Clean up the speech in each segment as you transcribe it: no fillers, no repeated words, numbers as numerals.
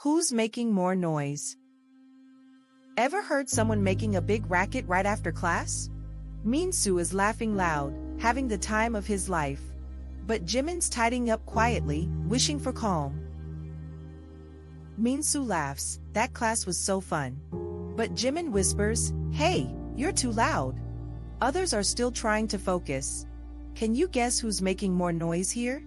Who's making more noise? Ever heard someone making a big racket right after class? Minsu is laughing loud, having the time of his life. But Jimin's tidying up quietly, wishing for calm. Minsu laughs, that class was so fun. But Jimin whispers, hey, you're too loud. Others are still trying to focus. Can you guess who's making more noise here?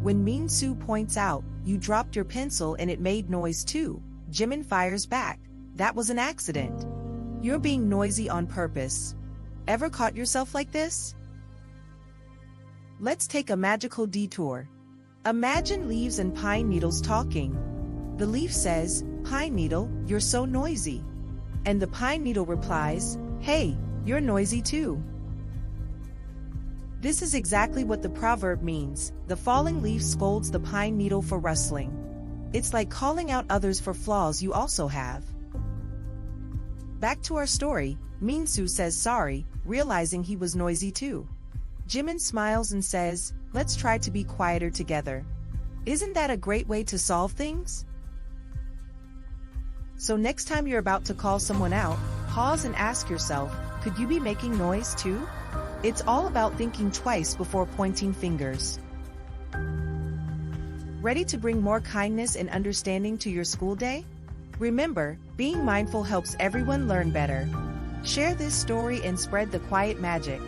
When Minsu points out, you dropped your pencil and it made noise too, Jimin fires back, that was an accident. You're being noisy on purpose. Ever caught yourself like this? Let's take a magical detour. Imagine leaves and pine needles talking. The leaf says, pine needle, you're so noisy. And the pine needle replies, hey, you're noisy too. This is exactly what the proverb means. The falling leaf scolds the pine needle for rustling. It's like calling out others for flaws you also have. Back to our story, Minsu says sorry, realizing he was noisy too. Jimin smiles and says, let's try to be quieter together. Isn't that a great way to solve things? So next time you're about to call someone out, pause and ask yourself, could you be making noise too? It's all about thinking twice before pointing fingers. Ready to bring more kindness and understanding to your school day? Remember, being mindful helps everyone learn better. Share this story and spread the quiet magic.